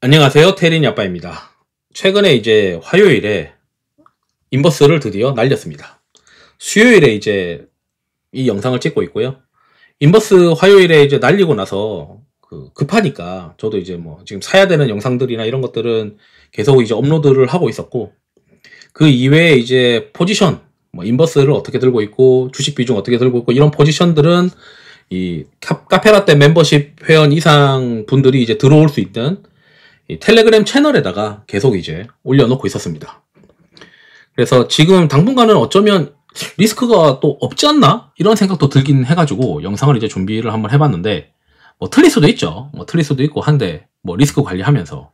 안녕하세요. 테린이 아빠입니다. 최근에 이제 화요일에 인버스를 드디어 날렸습니다. 수요일에 이제 이 영상을 찍고 있고요. 인버스 화요일에 이제 날리고 나서 급하니까 저도 이제 뭐 지금 사야 되는 영상들이나 이런 것들은 계속 이제 업로드를 하고 있었고, 그 이외에 이제 포지션, 뭐 인버스를 어떻게 들고 있고 주식 비중 어떻게 들고 있고 이런 포지션들은 이 카페라떼 멤버십 회원 이상 분들이 이제 들어올 수 있던 이 텔레그램 채널에다가 계속 이제 올려놓고 있었습니다. 그래서 지금 당분간은 어쩌면 리스크가 또 없지 않나? 이런 생각도 들긴 해가지고 영상을 이제 준비를 한번 해봤는데, 뭐 틀릴 수도 있죠. 뭐 틀릴 수도 있고 한데, 뭐 리스크 관리하면서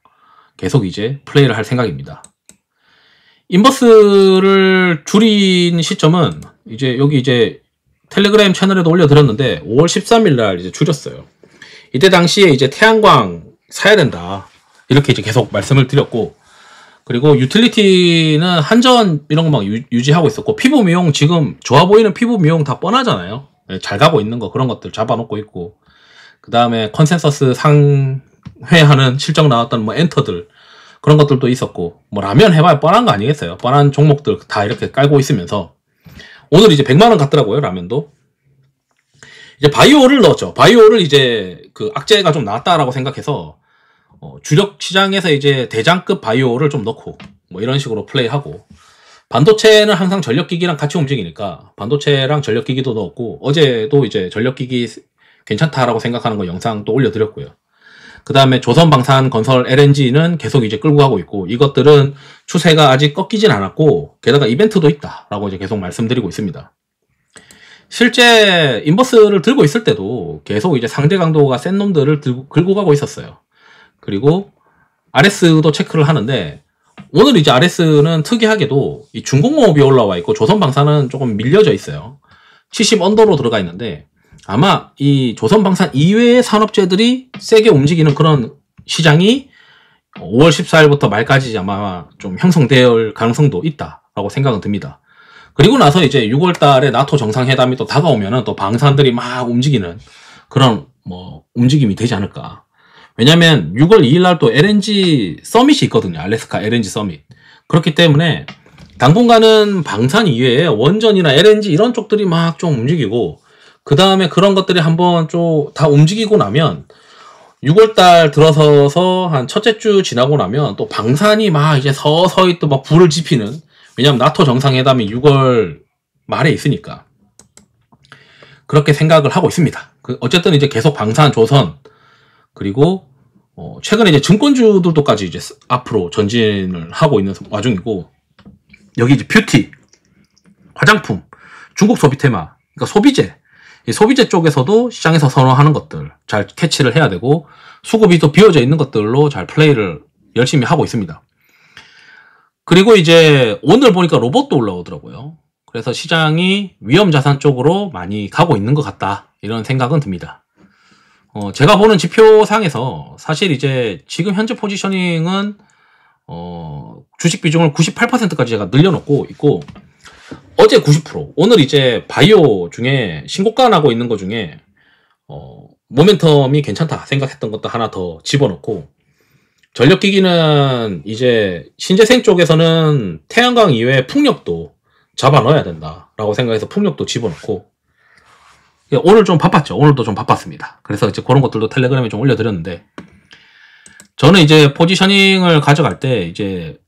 계속 이제 플레이를 할 생각입니다. 인버스를 줄인 시점은 이제 여기 이제 텔레그램 채널에도 올려드렸는데 5월 13일 날 이제 줄였어요. 이때 당시에 이제 태양광 사야 된다, 이렇게 이제 계속 말씀을 드렸고, 그리고 유틸리티는 한전 이런 거 막 유지하고 있었고, 피부 미용 지금 좋아 보이는 피부 미용 다 뻔하잖아요. 잘 가고 있는 거 그런 것들 잡아놓고 있고, 그 다음에 컨센서스 상회하는 실적 나왔던 뭐 엔터들 그런 것들도 있었고, 뭐 라면 해봐야 뻔한 거 아니겠어요? 뻔한 종목들 다 이렇게 깔고 있으면서 오늘 이제 100만원 갔더라고요, 라면도. 이제 바이오를 넣었죠. 바이오를 이제 그 악재가 좀 나왔다라고 생각해서 주력 시장에서 이제 대장급 바이오를 좀 넣고 뭐 이런 식으로 플레이하고, 반도체는 항상 전력기기랑 같이 움직이니까 반도체랑 전력기기도 넣었고, 어제도 이제 전력기기 괜찮다라고 생각하는 거 영상 또 올려드렸고요. 그 다음에 조선방산건설 LNG는 계속 이제 끌고 가고 있고, 이것들은 추세가 아직 꺾이진 않았고 게다가 이벤트도 있다라고 이제 계속 말씀드리고 있습니다. 실제 인버스를 들고 있을 때도 계속 이제 상대 강도가 센 놈들을 긁고 가고 있었어요. 그리고 RS도 체크를 하는데, 오늘 이제 RS는 특이하게도 이 중공업이 올라와 있고 조선방산은 조금 밀려져 있어요. 70 언더로 들어가 있는데, 아마 이 조선방산 이외의 산업재들이 세게 움직이는 그런 시장이 5월 14일부터 말까지 아마 좀 형성될 가능성도 있다라고 생각은 듭니다. 그리고 나서 이제 6월 달에 나토 정상회담이 또 다가오면은 또 방산들이 막 움직이는 그런 뭐 움직임이 되지 않을까. 왜냐면 6월 2일 날 또 LNG 서밋이 있거든요. 알래스카 LNG 서밋. 그렇기 때문에 당분간은 방산 이외에 원전이나 LNG 이런 쪽들이 막 좀 움직이고, 그 다음에 그런 것들이 한번 좀 다 움직이고 나면 6월 달 들어서서 한 첫째 주 지나고 나면 또 방산이 막 이제 서서히 또 막 불을 지피는, 왜냐면 나토 정상회담이 6월 말에 있으니까 그렇게 생각을 하고 있습니다. 어쨌든 이제 계속 방산, 조선, 그리고 최근에 이제 증권주들도까지 이제 앞으로 전진을 하고 있는 와중이고, 여기 이제 뷰티, 화장품, 중국 소비 테마, 그러니까 소비재, 이 소비재 쪽에서도 시장에서 선호하는 것들 잘 캐치를 해야 되고, 수급이 또 비어져 있는 것들로 잘 플레이를 열심히 하고 있습니다. 그리고 이제 오늘 보니까 로봇도 올라오더라고요. 그래서 시장이 위험자산 쪽으로 많이 가고 있는 것 같다, 이런 생각은 듭니다. 제가 보는 지표상에서 사실 이제 지금 현재 포지셔닝은 주식 비중을 98%까지 제가 늘려놓고 있고, 어제 90%, 오늘 이제 바이오 중에 신고가 나고 있는 것 중에 모멘텀이 괜찮다 생각했던 것도 하나 더 집어넣고, 전력기기는 이제 신재생 쪽에서는 태양광 이외에 풍력도 잡아 넣어야 된다라고 생각해서 풍력도 집어넣고, 오늘 좀 바빴죠. 오늘도 좀 바빴습니다. 그래서 이제 그런 것들도 텔레그램에 좀 올려드렸는데, 저는 이제 포지셔닝을 가져갈 때 이제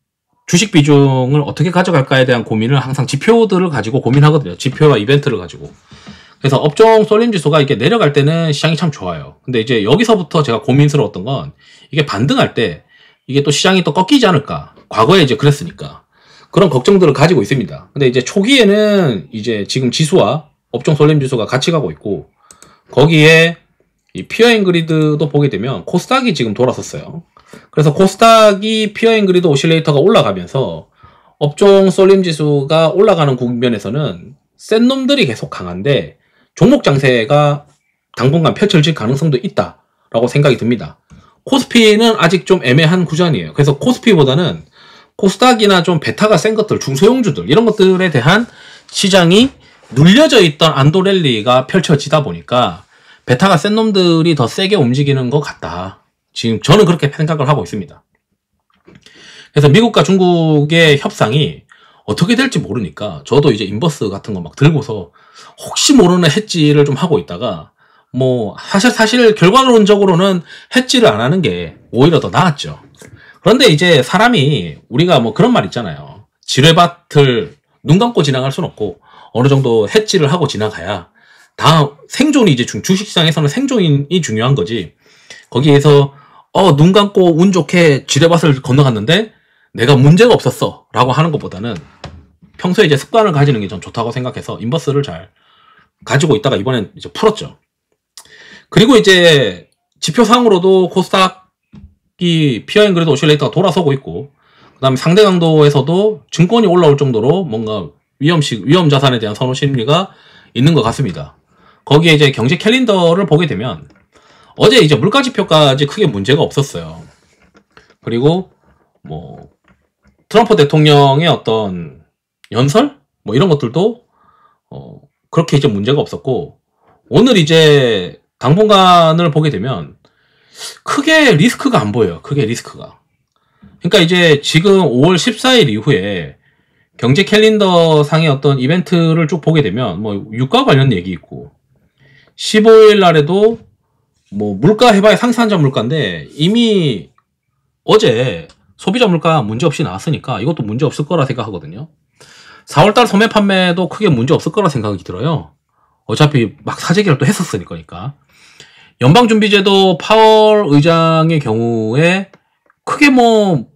주식 비중을 어떻게 가져갈까에 대한 고민을 항상 지표들을 가지고 고민하거든요. 지표와 이벤트를 가지고. 그래서 업종 쏠림 지수가 이게 내려갈 때는 시장이 참 좋아요. 근데 이제 여기서부터 제가 고민스러웠던 건, 이게 반등할 때 이게 또 시장이 또 꺾이지 않을까. 과거에 이제 그랬으니까. 그런 걱정들을 가지고 있습니다. 근데 이제 초기에는 이제 지금 지수와 업종 쏠림 지수가 같이 가고 있고, 거기에 이 피어앤그리드도 보게 되면 코스닥이 지금 돌아섰어요. 그래서 코스닥이 피어앤그리드 오실레이터가 올라가면서 업종 쏠림 지수가 올라가는 국면에서는 센 놈들이 계속 강한데 종목 장세가 당분간 펼쳐질 가능성도 있다라고 생각이 듭니다. 코스피는 아직 좀 애매한 구간이에요. 그래서 코스피보다는 코스닥이나 좀 베타가 센 것들, 중소형주들 이런 것들에 대한 시장이 눌려져 있던 안도랠리가 펼쳐지다 보니까 베타가 센 놈들이 더 세게 움직이는 것 같다. 지금 저는 그렇게 생각을 하고 있습니다. 그래서 미국과 중국의 협상이 어떻게 될지 모르니까 저도 이제 인버스 같은 거 막 들고서 혹시 모르는 해지를 좀 하고 있다가 뭐 사실 결과론적으로는 해지를 안 하는 게 오히려 더 나았죠. 그런데 이제 사람이 우리가 뭐 그런 말 있잖아요. 지뢰밭을 눈 감고 지나갈 순 없고 어느 정도 해지를 하고 지나가야 다음 생존이 이제 주식시장에서는 생존이 중요한 거지. 거기에서 눈 감고 운 좋게 지뢰밭을 건너갔는데 내가 문제가 없었어 라고 하는 것보다는 평소에 이제 습관을 가지는 게 전 좋다고 생각해서 인버스를 잘 가지고 있다가 이번엔 이제 풀었죠. 그리고 이제 지표상으로도 코스닥이 피어앤그리드 오실레이터가 돌아서고 있고, 그 다음에 상대 강도에서도 증권이 올라올 정도로 뭔가 위험 자산에 대한 선호 심리가 있는 것 같습니다. 거기에 이제 경제 캘린더를 보게 되면 어제 이제 물가 지표까지 크게 문제가 없었어요. 그리고 뭐 트럼프 대통령의 어떤 연설 뭐 이런 것들도 그렇게 이제 문제가 없었고, 오늘 이제 당분간을 보게 되면 크게 리스크가 안 보여요. 크게 리스크가. 그러니까 이제 지금 5월 14일 이후에 경제 캘린더 상의 어떤 이벤트를 쭉 보게 되면 뭐 유가 관련 얘기 있고, 15일 날에도 뭐 물가 해봐야 상산자 물가인데 이미 어제 소비자 물가 문제 없이 나왔으니까 이것도 문제 없을 거라 생각하거든요. 4월달 소매 판매도 크게 문제 없을 거라 생각이 들어요. 어차피 막 사재기를 또 했었으니까. 그러니까 연방준비제도 파월 의장의 경우에 크게 뭐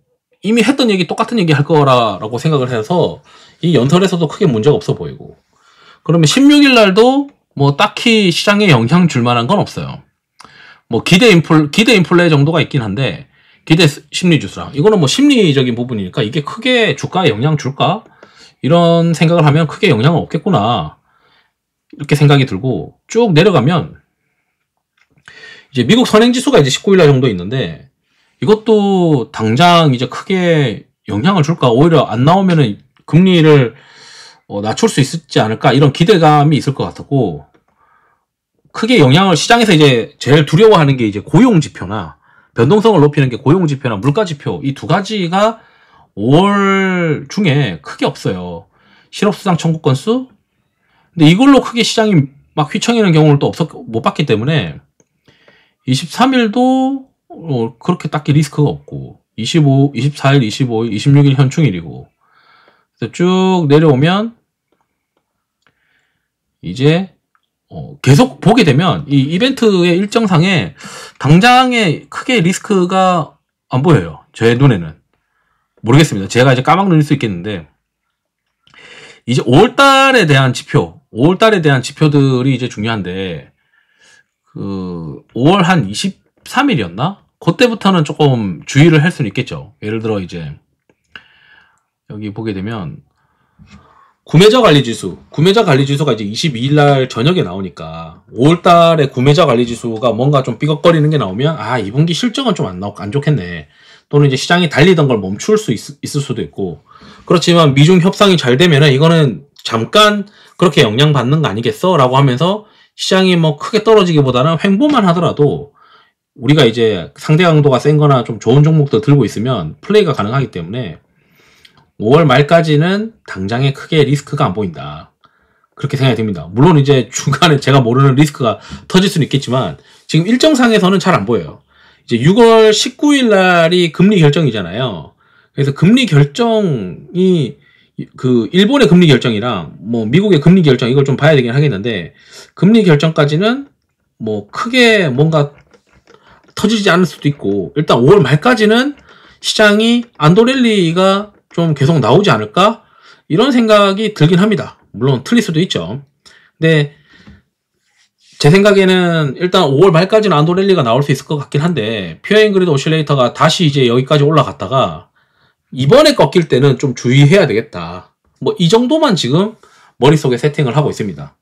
이미 했던 얘기 똑같은 얘기 할 거라고 생각을 해서 이 연설에서도 크게 문제가 없어 보이고, 그러면 16일 날도 뭐 딱히 시장에 영향 줄 만한 건 없어요. 뭐 기대 인플레 정도가 있긴 한데 기대 심리 지수랑 이거는 뭐 심리적인 부분이니까 이게 크게 주가에 영향 줄까? 이런 생각을 하면 크게 영향은 없겠구나 이렇게 생각이 들고, 쭉 내려가면 이제 미국 선행지수가 이제 19일날 정도 있는데 이것도 당장 이제 크게 영향을 줄까? 오히려 안 나오면은 금리를 낮출 수 있지 않을까? 이런 기대감이 있을 것 같고, 크게 영향을 시장에서 이제 제일 두려워하는 게 이제 고용지표나 변동성을 높이는 게 고용지표나 물가지표, 이 두 가지가 5월 중에 크게 없어요. 실업수당 청구 건수? 근데 이걸로 크게 시장이 막 휘청이는 경우를 또 못 봤기 때문에 23일도 그렇게 딱히 리스크가 없고, 24일, 25일, 26일 현충일이고, 그래서 쭉 내려오면 이제 계속 보게 되면 이 이벤트의 일정상에 당장에 크게 리스크가 안 보여요. 제 눈에는. 모르겠습니다. 제가 이제 까막 눈일 수 있겠는데, 이제 5월달에 대한 지표들이 이제 중요한데, 5월 한 23일이었나? 그때부터는 조금 주의를 할 수는 있겠죠. 예를 들어 이제 여기 보게 되면 구매자 관리 지수가 이제 22일 날 저녁에 나오니까 5월 달에 구매자 관리 지수가 뭔가 좀 삐걱거리는 게 나오면 2분기 실적은 좀 안 좋겠네. 또는 이제 시장이 달리던 걸 멈출 수 있을 수도 있고, 그렇지만 미중 협상이 잘 되면은 이거는 잠깐 그렇게 영향받는 거 아니겠어? 라고 하면서 시장이 뭐 크게 떨어지기보다는 횡보만 하더라도 우리가 이제 상대 강도가 센 거나 좀 좋은 종목들 들고 있으면 플레이가 가능하기 때문에 5월 말까지는 당장에 크게 리스크가 안 보인다. 그렇게 생각이 듭니다. 물론 이제 중간에 제가 모르는 리스크가 터질 수는 있겠지만 지금 일정상에서는 잘 안 보여요. 이제 6월 19일 날이 금리 결정이잖아요. 그래서 금리 결정이 일본의 금리 결정이랑 뭐 미국의 금리 결정 이걸 좀 봐야 되긴 하겠는데, 금리 결정까지는 뭐 크게 뭔가 터지지 않을 수도 있고, 일단 5월 말까지는 시장이 안도랠리가 좀 계속 나오지 않을까? 이런 생각이 들긴 합니다. 물론 틀릴 수도 있죠. 근데 제 생각에는 일단 5월 말까지는 안도랠리가 나올 수 있을 것 같긴 한데, 피어앤그리드 오실레이터가 다시 이제 여기까지 올라갔다가 이번에 꺾일 때는 좀 주의해야 되겠다. 뭐 이 정도만 지금 머릿속에 세팅을 하고 있습니다.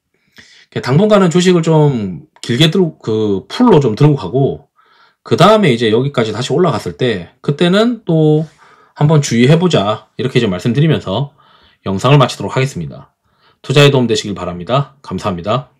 당분간은 주식을 좀 길게 풀로 좀 들고 가고, 그 다음에 이제 여기까지 다시 올라갔을 때 그때는 또 한번 주의해보자 이렇게 좀 말씀드리면서 영상을 마치도록 하겠습니다. 투자에 도움 되시길 바랍니다. 감사합니다.